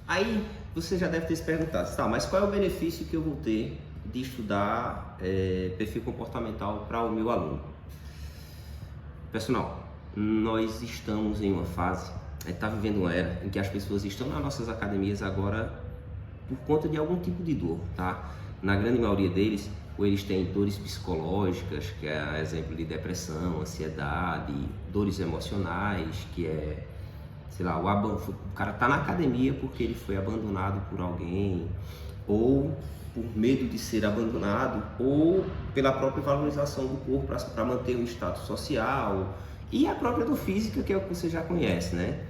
Aí você já deve ter se perguntado, tá, mas qual é o benefício que eu vou ter de estudar perfil comportamental para o meu aluno? Pessoal, nós estamos em uma fase, está vivendo uma era em que as pessoas estão nas nossas academias agora por conta de algum tipo de dor, tá? Na grande maioria deles, ou eles têm dores psicológicas, que é exemplo de depressão, ansiedade, dores emocionais, que é, sei lá, o cara tá na academia porque ele foi abandonado por alguém, ou por medo de ser abandonado, ou pela própria valorização do corpo para manter um status social, e a própria dor física, que é o que você já conhece, né?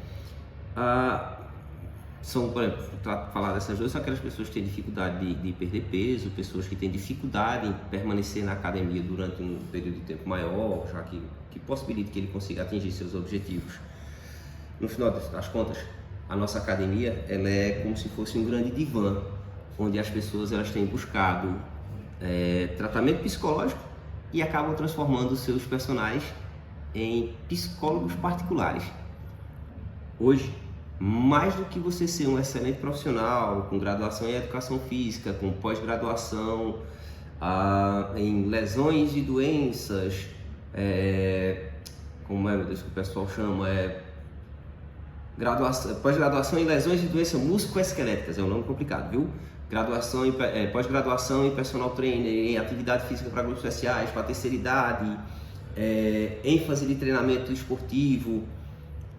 São, por exemplo, para falar dessas duas, são aquelas pessoas que têm dificuldade de perder peso, pessoas que têm dificuldade em permanecer na academia durante um período de tempo maior, já que possibilita que ele consiga atingir seus objetivos. No final das contas, a nossa academia ela é como se fosse um grande divã, onde as pessoas elas têm buscado tratamento psicológico e acabam transformando seus personagens em psicólogos particulares. Hoje, mais do que você ser um excelente profissional, com graduação em educação física, com pós-graduação em lesões e doenças, como é, meu Deus, que o pessoal chama, pós-graduação em lesões e doenças musculoesqueléticas, é um nome complicado, viu? Pós-graduação em personal trainer, em atividade física para grupos especiais, para terceira idade, ênfase de treinamento esportivo,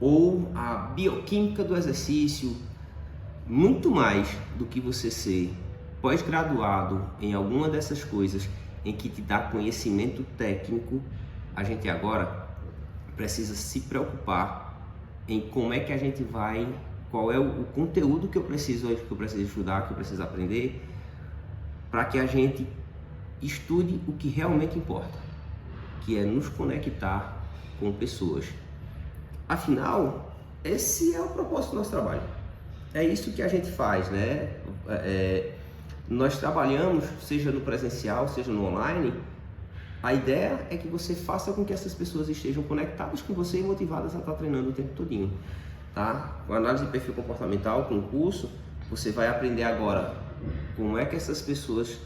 ou a bioquímica do exercício. Muito mais do que você ser pós-graduado em alguma dessas coisas em que te dá conhecimento técnico, a gente agora precisa se preocupar em como é que a gente vai, qual é o conteúdo que eu preciso estudar, que eu preciso aprender, para que a gente estude o que realmente importa, que é nos conectar com pessoas. Afinal, esse é o propósito do nosso trabalho. É isso que a gente faz, né? Nós trabalhamos, seja no presencial, seja no online. A ideia é que você faça com que essas pessoas estejam conectadas com você e motivadas a estar treinando o tempo todinho, tá? Com a análise de perfil comportamental, com o curso, você vai aprender agora como é que essas pessoas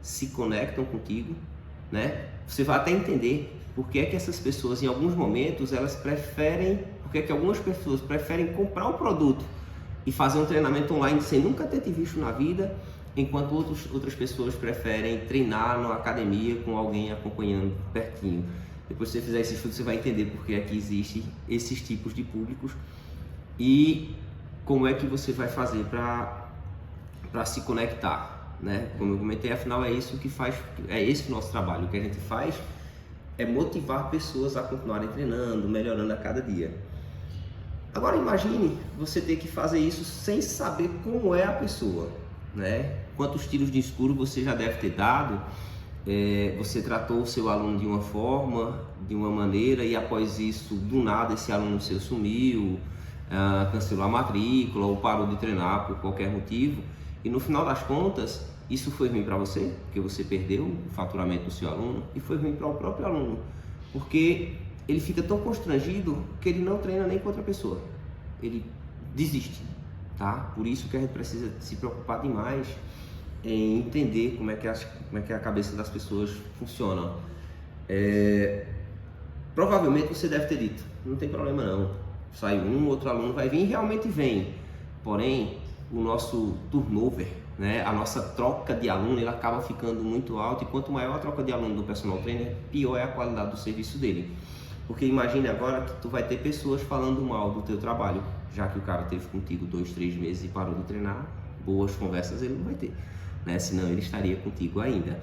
se conectam contigo, né? Você vai até entender por que é que essas pessoas, em alguns momentos, por que é que algumas pessoas preferem comprar o produto e fazer um treinamento online sem nunca ter te visto na vida, enquanto outras pessoas preferem treinar na academia com alguém acompanhando pertinho. Depois que você fizer esse estudo, você vai entender por que é que existem esses tipos de públicos e como é que você vai fazer para se conectar, né? Como eu comentei, afinal é isso que faz, é esse o nosso trabalho. O que a gente faz é motivar pessoas a continuarem treinando, melhorando a cada dia. Agora imagine você ter que fazer isso sem saber como é a pessoa, né? Quantos tiros de escuro você já deve ter dado, você tratou o seu aluno de uma forma, de uma maneira, e após isso, do nada, esse aluno seu sumiu, cancelou a matrícula ou parou de treinar por qualquer motivo, e no final das contas, isso foi ruim para você, porque você perdeu o faturamento do seu aluno, e foi ruim para o próprio aluno, porque ele fica tão constrangido que ele não treina nem com outra pessoa, ele desiste, tá? Por isso que a gente precisa se preocupar demais em entender como é que a cabeça das pessoas funciona. Provavelmente você deve ter dito, não tem problema não, sai um, outro aluno vai vir, e realmente vem, porém o nosso turnover, né, a nossa troca de aluno, ele acaba ficando muito alto, e quanto maior a troca de aluno do personal trainer, pior é a qualidade do serviço dele. Porque imagine agora que tu vai ter pessoas falando mal do teu trabalho, já que o cara teve contigo 2, 3 meses e parou de treinar, boas conversas ele não vai ter, né? Senão ele estaria contigo ainda.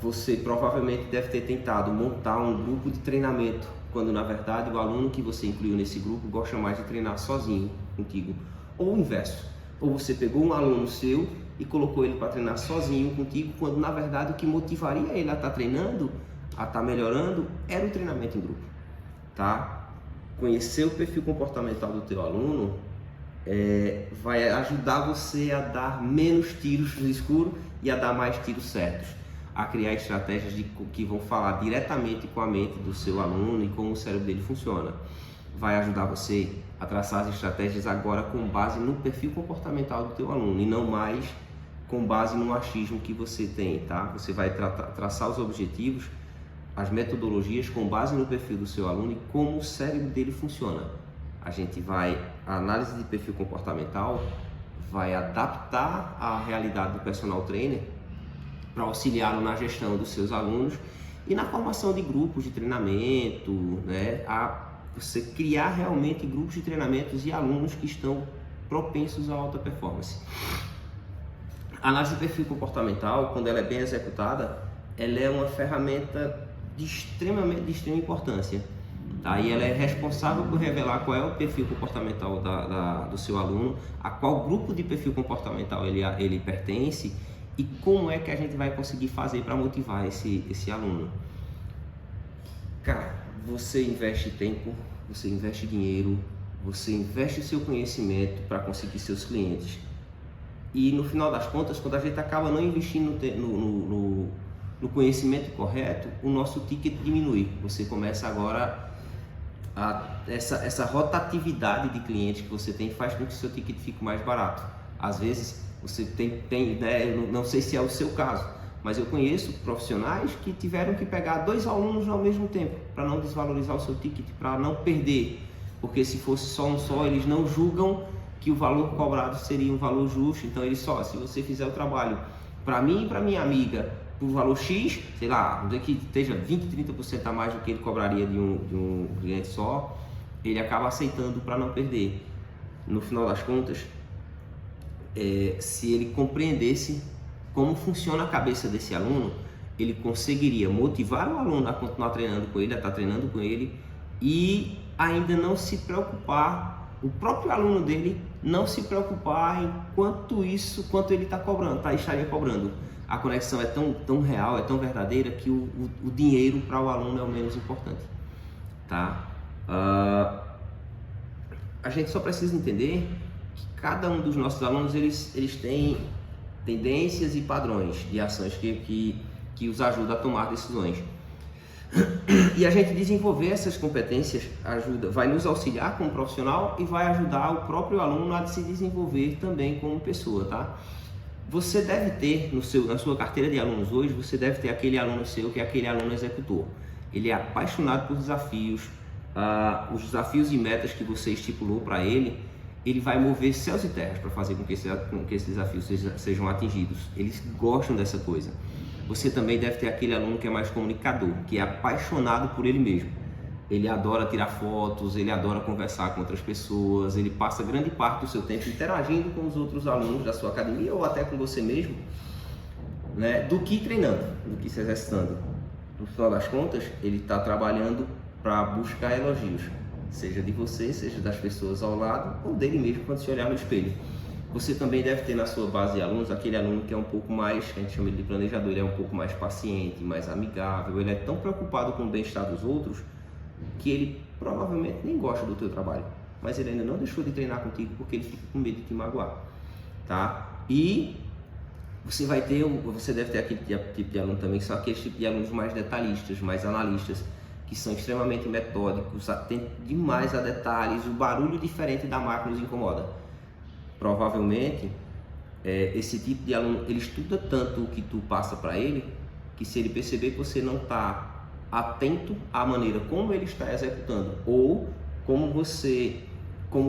Você provavelmente deve ter tentado montar um grupo de treinamento, quando na verdade o aluno que você incluiu nesse grupo gosta mais de treinar sozinho contigo, ou o inverso. Ou você pegou um aluno seu e colocou ele para treinar sozinho contigo, quando na verdade o que motivaria ele a estar treinando, a estar melhorando, era o treinamento em grupo, tá? Conhecer o perfil comportamental do teu aluno vai ajudar você a dar menos tiros no escuro e a dar mais tiros certos, a criar estratégias que vão falar diretamente com a mente do seu aluno e como o cérebro dele funciona. vai ajudar você a traçar as estratégias agora com base no perfil comportamental do teu aluno e não mais com base no achismo que você tem, tá? Você vai traçar os objetivos, as metodologias com base no perfil do seu aluno e como o cérebro dele funciona. A análise de perfil comportamental vai adaptar a realidade do personal trainer para auxiliá-lo na gestão dos seus alunos e na formação de grupos de treinamento, né? A você criar realmente grupos de treinamentos e alunos que estão propensos à alta performance. A análise de perfil comportamental, quando ela é bem executada, ela é uma ferramenta de extrema importância. Tá? E ela é responsável por revelar qual é o perfil comportamental do seu aluno, a qual grupo de perfil comportamental ele pertence e como é que a gente vai conseguir fazer para motivar esse aluno. Cara, você investe tempo, você investe dinheiro, você investe o seu conhecimento para conseguir seus clientes. E no final das contas, quando a gente acaba não investindo no conhecimento correto, o nosso ticket diminui. Você começa agora essa rotatividade de clientes que você tem faz com que o seu ticket fique mais barato. Às vezes você tem né, não sei se é o seu caso, mas eu conheço profissionais que tiveram que pegar 2 alunos ao mesmo tempo para não desvalorizar o seu ticket, para não perder, porque se fosse só um só, eles não julgam que o valor cobrado seria um valor justo. Então eles se você fizer o trabalho para mim e para minha amiga por valor X, sei lá, vamos dizer que esteja 20, 30% a mais do que ele cobraria de um cliente só, ele acaba aceitando para não perder. No final das contas, se ele compreendesse como funciona a cabeça desse aluno, ele conseguiria motivar o aluno a continuar treinando com ele, a estar treinando com ele e ainda não se preocupar, o próprio aluno dele não se preocupar em quanto ele está cobrando, estaria cobrando. A conexão é tão real, é tão verdadeira que o dinheiro para o aluno é o menos importante, tá? A gente só precisa entender que cada um dos nossos alunos eles têm tendências e padrões de ações que os ajuda a tomar decisões. E a gente desenvolver essas competências vai nos auxiliar como profissional e vai ajudar o próprio aluno a se desenvolver também como pessoa, tá? Você deve ter na sua carteira de alunos hoje, você deve ter aquele aluno seu que é aquele aluno executor. Ele é apaixonado por desafios, os desafios e metas que você estipulou para ele, ele vai mover céus e terras para fazer com que esses desafios sejam atingidos. Eles gostam dessa coisa. Você também deve ter aquele aluno que é mais comunicador, que é apaixonado por ele mesmo. Ele adora tirar fotos, ele adora conversar com outras pessoas, ele passa grande parte do seu tempo interagindo com os outros alunos da sua academia ou até com você mesmo, né, do que treinando, do que se exercitando. No final das contas, ele está trabalhando para buscar elogios, seja de você, seja das pessoas ao lado ou dele mesmo quando se olhar no espelho. Você também deve ter na sua base de alunos aquele aluno que é um pouco mais, que a gente chama de planejador, ele é um pouco mais paciente, mais amigável, ele é tão preocupado com o bem-estar dos outros que ele provavelmente nem gosta do teu trabalho, mas ele ainda não deixou de treinar contigo porque ele fica com medo de te magoar, tá? E você deve ter aquele tipo de aluno também, que são aqueles tipos de alunos mais detalhistas, mais analistas, que são extremamente metódicos, atentos demais a detalhes, o barulho diferente da máquina os incomoda. Provavelmente, esse tipo de aluno, ele estuda tanto o que tu passa para ele, que se ele perceber que você não está atento à maneira como ele está executando, ou como o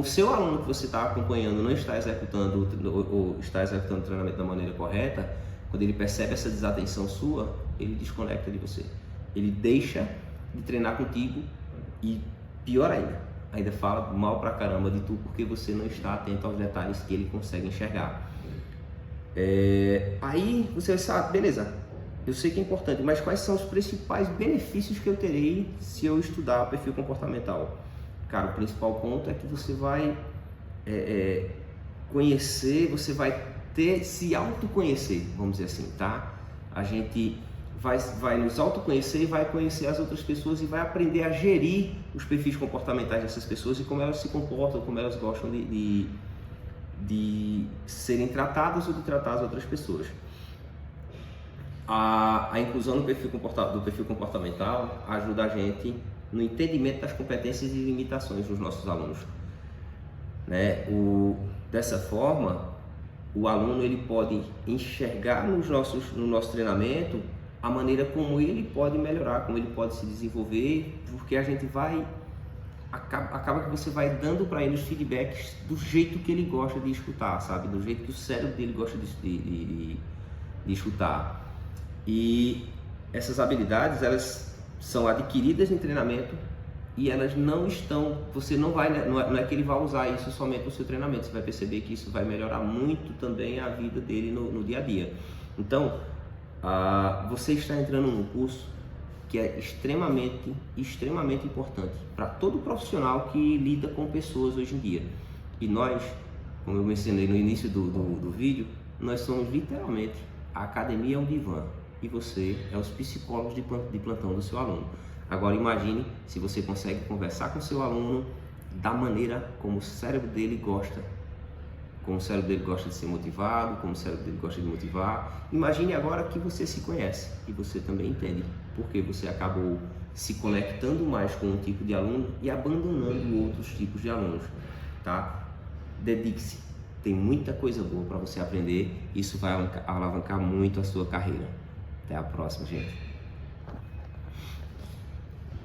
seu aluno que você está acompanhando não está executando ou está executando o treinamento da maneira correta, quando ele percebe essa desatenção sua, ele desconecta de você. Ele deixa de treinar contigo e, pior ainda fala mal pra caramba de tu porque você não está atento aos detalhes que ele consegue enxergar. Aí você sabe, beleza, eu sei que é importante, mas quais são os principais benefícios que eu terei se eu estudar o perfil comportamental? Cara, o principal ponto é que você vai conhecer, você vai se autoconhecer, vamos dizer assim, tá? A gente vai nos autoconhecer e vai conhecer as outras pessoas e vai aprender a gerir os perfis comportamentais dessas pessoas e como elas se comportam, como elas gostam de serem tratadas ou de tratar as outras pessoas. A inclusão do perfil comportamental ajuda a gente no entendimento das competências e limitações dos nossos alunos, né? Dessa forma, o aluno ele pode enxergar no nosso treinamento a maneira como ele pode melhorar, como ele pode se desenvolver, porque a gente acaba que você vai dando para ele os feedbacks do jeito que ele gosta de escutar, sabe? Do jeito que o cérebro dele gosta de escutar. E essas habilidades, elas são adquiridas em treinamento e elas não estão, você não é que ele vai usar isso somente no seu treinamento, você vai perceber que isso vai melhorar muito também a vida dele no dia a dia. Então, você está entrando num curso que é extremamente importante para todo profissional que lida com pessoas hoje em dia. E nós, como eu mencionei no início do vídeo, nós somos literalmente a academia é um divã e você é os psicólogos de plantão do seu aluno. Agora imagine se você consegue conversar com seu aluno da maneira como o cérebro dele gosta. Como o cérebro dele gosta de ser motivado, como o cérebro dele gosta de motivar. Imagine agora que você se conhece e você também entende porque você acabou se conectando mais com um tipo de aluno e abandonando outros tipos de alunos, tá? Dedique-se, tem muita coisa boa para você aprender, isso vai alavancar muito a sua carreira. Até a próxima, gente.